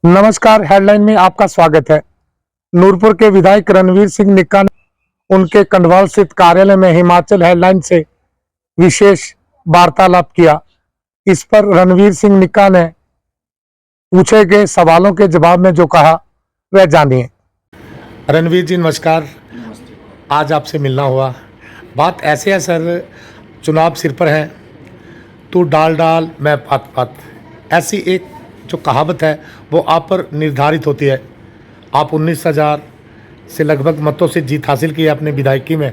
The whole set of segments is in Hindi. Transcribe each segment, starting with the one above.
नमस्कार। हेडलाइन में आपका स्वागत है। नूरपुर के विधायक रणवीर सिंह निक्का ने उनके कंडवाल स्थित कार्यालय में हिमाचल हेडलाइन से विशेष वार्तालाप किया। इस पर रणवीर सिंह निक्का ने पूछे गए सवालों के जवाब में जो कहा वह जानिए। रणवीर जी नमस्कार। आज आपसे मिलना हुआ। बात ऐसे है सर, चुनाव सिर पर है, तू डाल डाल मैं पात पात, ऐसी एक जो कहावत है वो आप पर निर्धारित होती है। आप 19,000 से लगभग मतों से जीत हासिल की है अपने विधायकी में।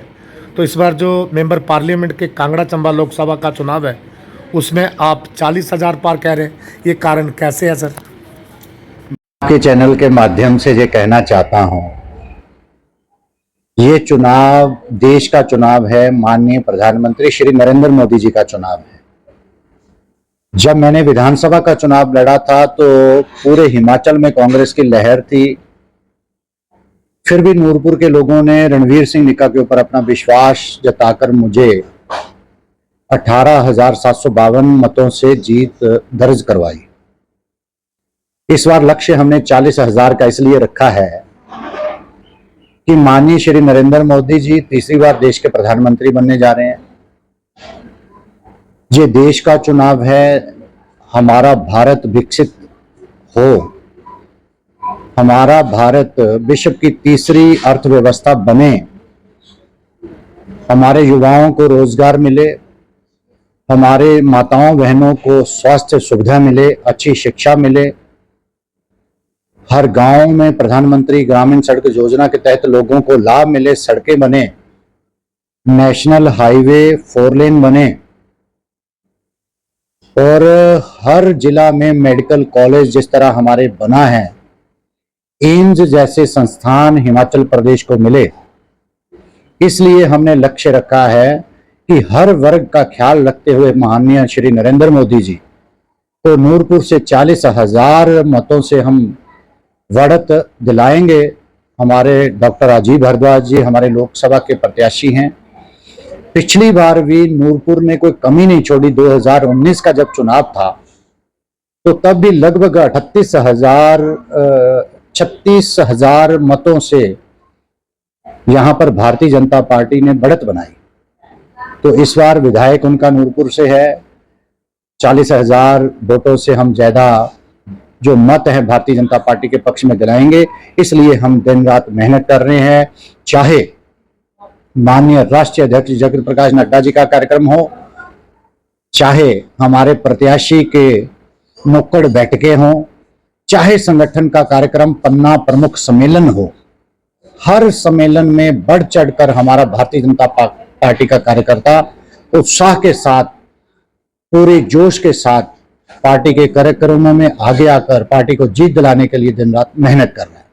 तो इस बार जो मेंबर पार्लियामेंट के कांगड़ा चंबा लोकसभा का चुनाव है उसमें आप 40,000 पार कह रहे हैं, ये कारण कैसे है सर? आपके चैनल के माध्यम से ये कहना चाहता हूं, ये चुनाव देश का चुनाव है, माननीय प्रधानमंत्री श्री नरेंद्र मोदी जी का चुनाव है। जब मैंने विधानसभा का चुनाव लड़ा था तो पूरे हिमाचल में कांग्रेस की लहर थी, फिर भी नूरपुर के लोगों ने रणवीर सिंह निक्का के ऊपर अपना विश्वास जताकर मुझे 18,752 मतों से जीत दर्ज करवाई। इस बार लक्ष्य हमने 40,000 का इसलिए रखा है कि माननीय श्री नरेंद्र मोदी जी तीसरी बार देश के प्रधानमंत्री बनने जा रहे हैं। ये देश का चुनाव है, हमारा भारत विकसित हो, हमारा भारत विश्व की तीसरी अर्थव्यवस्था बने, हमारे युवाओं को रोजगार मिले, हमारे माताओं बहनों को स्वास्थ्य सुविधा मिले, अच्छी शिक्षा मिले, हर गांव में प्रधानमंत्री ग्रामीण सड़क योजना के तहत लोगों को लाभ मिले, सड़कें बने, नेशनल हाईवे 4 लेन बने और हर जिला में मेडिकल कॉलेज जिस तरह हमारे बना है, एम्स जैसे संस्थान हिमाचल प्रदेश को मिले। इसलिए हमने लक्ष्य रखा है कि हर वर्ग का ख्याल रखते हुए माननीय श्री नरेंद्र मोदी जी को नूरपुर से 40,000 मतों से हम बढ़त दिलाएंगे। हमारे डॉक्टर राजीव भारद्वाज जी हमारे लोकसभा के प्रत्याशी हैं। पिछली बार भी नूरपुर ने कोई कमी नहीं छोड़ी। 2019 का जब चुनाव था तो तब भी लगभग 36,000 मतों से यहां पर भारतीय जनता पार्टी ने बढ़त बनाई। तो इस बार विधायक उनका नूरपुर से है, 40,000 वोटों से हम ज्यादा जो मत है भारतीय जनता पार्टी के पक्ष में दिलाएंगे। इसलिए हम दिन रात मेहनत कर रहे हैं, चाहे माननीय राष्ट्रीय अध्यक्ष जगत प्रकाश नड्डा जी का कार्यक्रम हो, चाहे हमारे प्रत्याशी के नुक्कड़ बैठकें हो, चाहे संगठन का कार्यक्रम पन्ना प्रमुख सम्मेलन हो। हर सम्मेलन में बढ़ चढ़कर हमारा भारतीय जनता पार्टी का कार्यकर्ता उत्साह के साथ, पूरे जोश के साथ पार्टी के कार्यक्रमों में आगे आकर पार्टी को जीत दिलाने के लिए दिन रात मेहनत कर रहा है।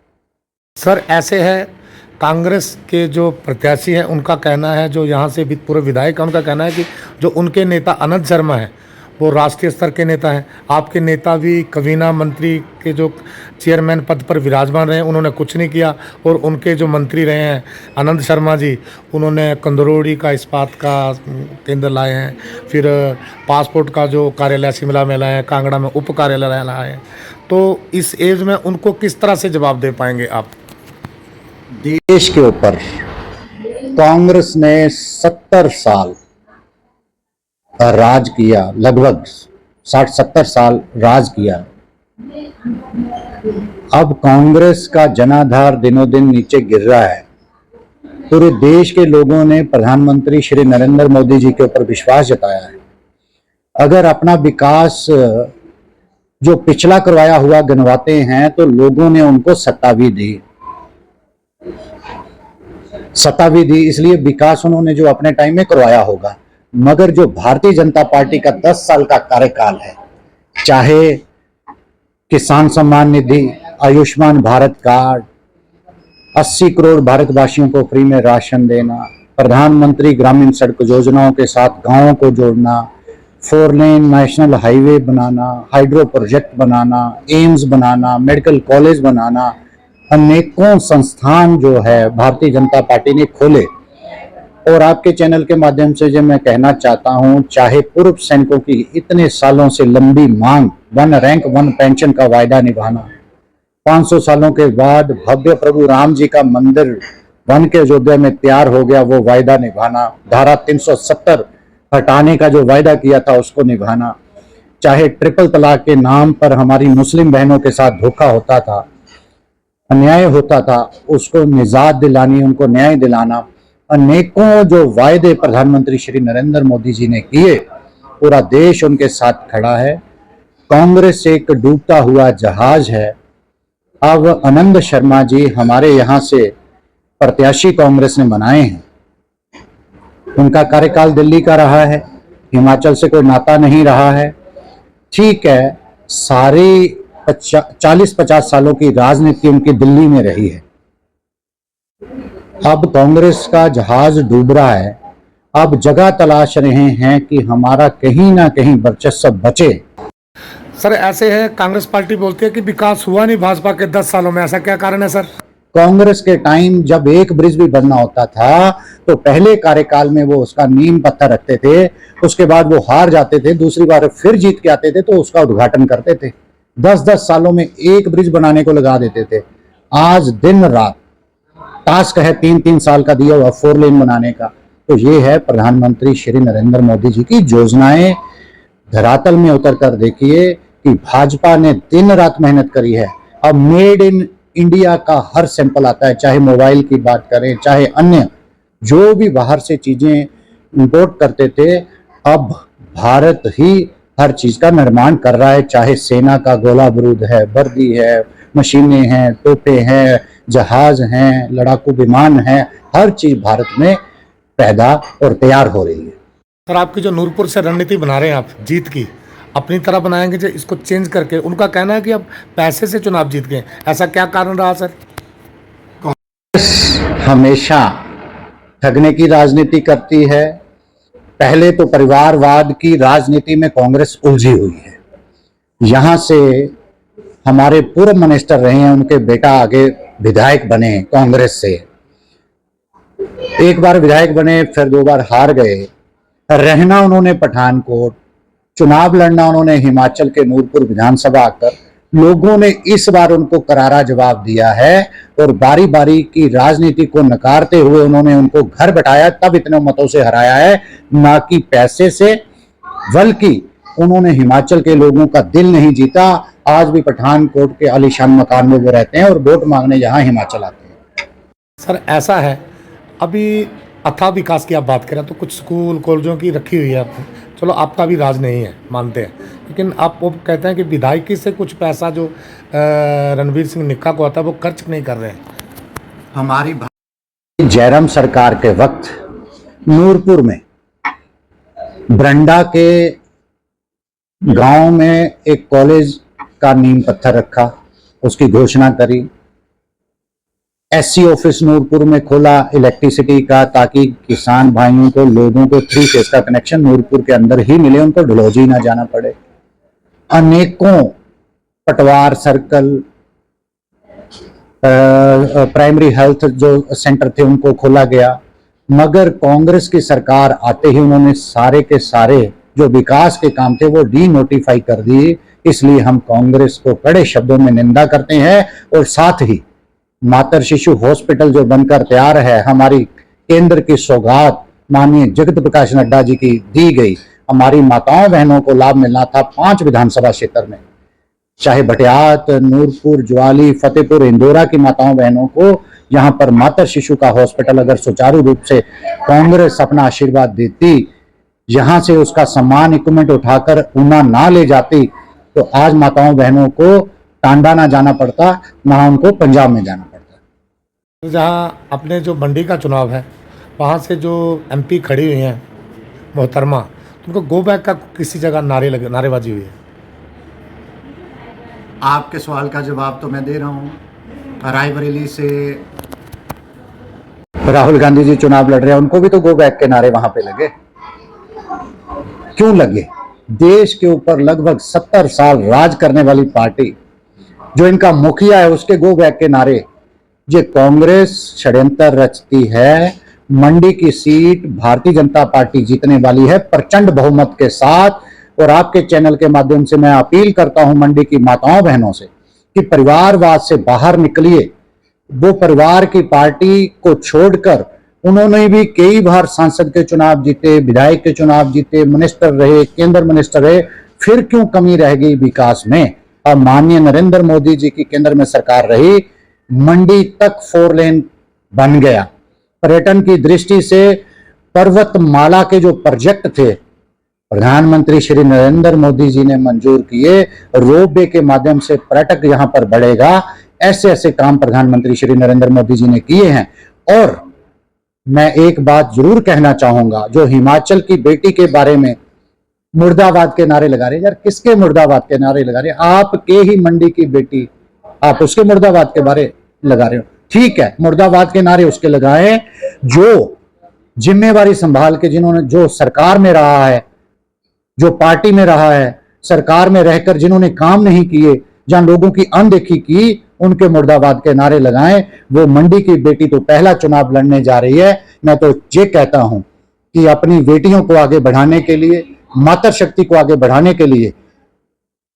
सर ऐसे है, कांग्रेस के जो प्रत्याशी हैं उनका कहना है, जो यहाँ से पूर्व विधायक है उनका कहना है कि जो उनके नेता आनंद शर्मा हैं वो राष्ट्रीय स्तर के नेता हैं। आपके नेता भी कवीना मंत्री के जो चेयरमैन पद पर विराजमान रहे हैं, उन्होंने कुछ नहीं किया। और उनके जो मंत्री रहे हैं आनंद शर्मा जी, उन्होंने कंदरौड़ी का इस्पात का केंद्र लाए हैं, फिर पासपोर्ट का जो कार्यालय शिमला में लाए हैं, कांगड़ा में उप कार्यालय लाए हैं। तो इस एज में उनको किस तरह से जवाब दे पाएंगे आप? देश के ऊपर कांग्रेस ने 70 साल राज किया, लगभग 60-70 साल राज किया। अब कांग्रेस का जनाधार दिनों दिन नीचे गिर रहा है। पूरे देश के लोगों ने प्रधानमंत्री श्री नरेंद्र मोदी जी के ऊपर विश्वास जताया है। अगर अपना विकास जो पिछला करवाया हुआ गिनवाते हैं तो लोगों ने उनको सत्ता भी दी, इसलिए विकास उन्होंने जो अपने टाइम में करवाया होगा। मगर जो भारतीय जनता पार्टी का 10 साल का कार्यकाल है, चाहे किसान सम्मान निधि, आयुष्मान भारत कार्ड, 80 करोड़ भारतवासियों को फ्री में राशन देना, प्रधानमंत्री ग्रामीण सड़क योजनाओं के साथ गांवों को जोड़ना, 4 लेन नेशनल हाईवे बनाना, हाइड्रो प्रोजेक्ट बनाना, एम्स बनाना, मेडिकल कॉलेज बनाना, अनेकों संस्थान जो है भारतीय जनता पार्टी ने खोले। और आपके चैनल के माध्यम से जो मैं कहना चाहता हूं, चाहे पूर्व सैनिकों की इतने सालों से लंबी मांग 1 रैंक 1 पेंशन का वायदा निभाना, 500 सालों के बाद भव्य प्रभु राम जी का मंदिर बन के अयोध्या में तैयार हो गया, वो वायदा निभाना। धारा 370 हटाने का जो वायदा किया था उसको निभाना। चाहे ट्रिपल तलाक के नाम पर हमारी मुस्लिम बहनों के साथ धोखा होता था, अन्याय होता था, उसको निजात दिलानी, उनको न्याय दिलाना। अनेकों जो वायदे प्रधानमंत्री श्री नरेंद्र मोदी जी ने किए, पूरा देश उनके साथ खड़ा है। कांग्रेस एक डूबता हुआ जहाज है। अब आनंद शर्मा जी हमारे यहाँ से प्रत्याशी कांग्रेस ने बनाए हैं। उनका कार्यकाल दिल्ली का रहा है, हिमाचल से कोई नाता नहीं रहा है। ठीक है, सारी 40-50 सालों की राजनीति उनकी दिल्ली में रही है। अब कांग्रेस का जहाज डूब रहा है। अब जगह तलाश रहे हैं कि हमारा कहीं ना कहीं वर्चस्व बचे। सर ऐसे है, कांग्रेस पार्टी बोलती है कि विकास हुआ नहीं भाजपा के 10 सालों में, ऐसा क्या कारण है सर? कांग्रेस के टाइम जब एक ब्रिज भी बनना होता था तो पहले कार्यकाल में वो उसका नींव पत्थर रखते थे, उसके बाद वो हार जाते थे, दूसरी बार फिर जीत के आते थे तो उसका उद्घाटन करते थे। 10-10 सालों में एक ब्रिज बनाने को लगा देते थे। आज दिन रात टास्क है 3-3 साल का दिया हुआ 4 लेन बनाने का। तो ये है प्रधानमंत्री श्री नरेंद्र मोदी जी की योजनाएं। धरातल में उतर कर देखिए कि भाजपा ने दिन रात मेहनत करी है। अब मेड इन इंडिया का हर सैंपल आता है, चाहे मोबाइल की बात करें, चाहे अन्य जो भी बाहर से चीजें इंपोर्ट करते थे, अब भारत ही हर चीज का निर्माण कर रहा है। चाहे सेना का गोला बारूद है, वर्दी है, मशीनें हैं, तोपे हैं, जहाज हैं, लड़ाकू विमान हैं, हर चीज भारत में पैदा और तैयार हो रही है। सर आपकी जो नूरपुर से रणनीति बना रहे हैं आप जीत की, अपनी तरह बनाएंगे जो इसको चेंज करके, उनका कहना है कि अब पैसे से चुनाव जीत गए, ऐसा क्या कारण रहा सर? कांग्रेस हमेशा ठगने की राजनीति करती है। पहले तो परिवारवाद की राजनीति में कांग्रेस उलझी हुई है। यहां से हमारे पूर्व मिनिस्टर रहे हैं, उनके बेटा आगे विधायक बने कांग्रेस से। एक बार विधायक बने, फिर 2 बार हार गए। रहना उन्होंने पठानकोट, चुनाव लड़ना उन्होंने हिमाचल के नूरपुर विधानसभा आकर। लोगों ने इस बार उनको करारा जवाब दिया है और बारी बारी की राजनीति को नकारते हुए उन्होंने उनको घर बैठाया, तब इतने मतों से हराया है, ना कि पैसे से। बल्कि उन्होंने हिमाचल के लोगों का दिल नहीं जीता। आज भी पठानकोट के आलीशान मकान में वो रहते हैं और वोट मांगने यहाँ हिमाचल आते हैं। सर ऐसा है, अभी अथाह विकास की आप बात करें तो कुछ स्कूल कॉलेजों की रखी हुई है आपने, चलो आपका भी राज नहीं है मानते हैं, लेकिन आप वो कहते हैं कि विधायकी से कुछ पैसा जो रणवीर सिंह निक्का को आता है वो खर्च नहीं कर रहे हैं। हमारी जयराम सरकार के वक्त नूरपुर में ब्रंडा के गांव में एक कॉलेज का नींव पत्थर रखा, उसकी घोषणा करी। एससी ऑफिस नूरपुर में खोला इलेक्ट्रिसिटी का, ताकि किसान भाइयों को, लोगों को 3 फेज का कनेक्शन नूरपुर के अंदर ही मिले, उनको डलहौजी ना जाना पड़े। अनेकों पटवार सर्कल, प्राइमरी हेल्थ जो सेंटर थे उनको खोला गया। मगर कांग्रेस की सरकार आते ही उन्होंने सारे के सारे जो विकास के काम थे वो डी-नोटिफाई कर दिए। इसलिए हम कांग्रेस को कड़े शब्दों में निंदा करते हैं। और साथ ही मातर शिशु हॉस्पिटल जो बनकर तैयार है, हमारी केंद्र की सौगात माननीय जगत प्रकाश नड्डा जी की दी गई, हमारी माताओं बहनों को लाभ मिलना था 5 विधानसभा क्षेत्र में, चाहे भटियात, नूरपुर, ज्वाली, फतेहपुर, इंदौरा की माताओं बहनों को यहाँ पर मातर शिशु का हॉस्पिटल अगर सुचारू रूप से कांग्रेस अपना आशीर्वाद देती, यहाँ से उसका सामान इक्विपमेंट उठाकर ऊना ना ले जाती, तो आज माताओं बहनों को टांडा ना जाना पड़ता, ना उनको पंजाब में जाना पड़ता। जहाँ अपने जो मंडी का चुनाव है वहाँ से जो एमपी खड़ी हुई हैं मोहतरमा, उनको गो बैक का किसी जगह नारेबाजी हुई है। आपके सवाल का जवाब तो मैं दे रहा हूँ। रायबरेली से राहुल गांधी जी चुनाव लड़ रहे हैं, उनको भी तो गो बैक के नारे वहां पे लगे। क्यों लगे? देश के ऊपर लगभग 70 साल राज करने वाली पार्टी जो इनका मुखिया है, उसके गो बैक के नारे। ये कांग्रेस षड्यंत्र रचती है। मंडी की सीट भारतीय जनता पार्टी जीतने वाली है प्रचंड बहुमत के साथ। और आपके चैनल के माध्यम से मैं अपील करता हूं मंडी की माताओं बहनों से कि परिवारवाद से बाहर निकलिए। वो परिवार की पार्टी को छोड़कर उन्होंने भी कई बार सांसद के चुनाव जीते, विधायक के चुनाव जीते, मिनिस्टर रहे, केंद्र मिनिस्टर रहे, फिर क्यों कमी रह गई विकास में। अब माननीय नरेंद्र मोदी जी की केंद्र में सरकार रही, मंडी तक 4 लेन बन गया। पर्यटन की दृष्टि से पर्वतमाला के जो प्रोजेक्ट थे प्रधानमंत्री श्री नरेंद्र मोदी जी ने मंजूर किए, रोपवे के माध्यम से पर्यटक यहां पर बढ़ेगा। ऐसे ऐसे काम प्रधानमंत्री श्री नरेंद्र मोदी जी ने किए हैं। और मैं एक बात जरूर कहना चाहूंगा, जो हिमाचल की बेटी के बारे में मुर्दाबाद के नारे लगा रहे हैं, यार किसके मुर्दाबाद के नारे लगा रहे हैं? आपके ही मंडी की बेटी, आप उसके मुर्दाबाद के बारे लगा रहे हो। ठीक है, मुर्दाबाद के नारे उसके लगाए जो जिम्मेवारी संभाल के, जिन्होंने, जो सरकार में रहा है, जो पार्टी में रहा है, सरकार में रहकर जिन्होंने काम नहीं किए, जहां लोगों की अनदेखी की, उनके मुर्दाबाद के नारे लगाएं। वो मंडी की बेटी तो पहला चुनाव लड़ने जा रही है। मैं तो ये कहता हूं कि अपनी बेटियों को आगे बढ़ाने के लिए, मातृशक्ति को आगे बढ़ाने के लिए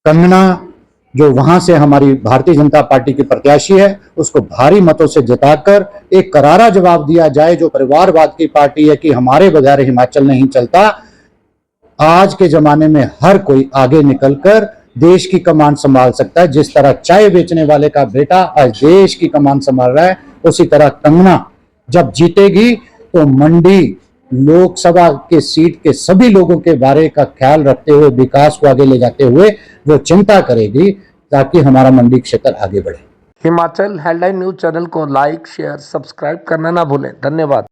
कंगना, जो वहां से हमारी भारतीय जनता पार्टी की प्रत्याशी है, उसको भारी मतों से जिताकर एक करारा जवाब दिया जाए। जो परिवारवाद की पार्टी है कि हमारे बगैर हिमाचल नहीं चलता, आज के जमाने में हर कोई आगे निकलकर देश की कमान संभाल सकता है। जिस तरह चाय बेचने वाले का बेटा आज देश की कमान संभाल रहा है, उसी तरह कंगना जब जीतेगी तो मंडी लोकसभा के सीट के सभी लोगों के बारे का ख्याल रखते हुए, विकास को आगे ले जाते हुए वो चिंता करेगी ताकि हमारा मंडी क्षेत्र आगे बढ़े। हिमाचल हेडलाइन न्यूज चैनल को लाइक, शेयर, सब्सक्राइब करना ना भूलें। धन्यवाद।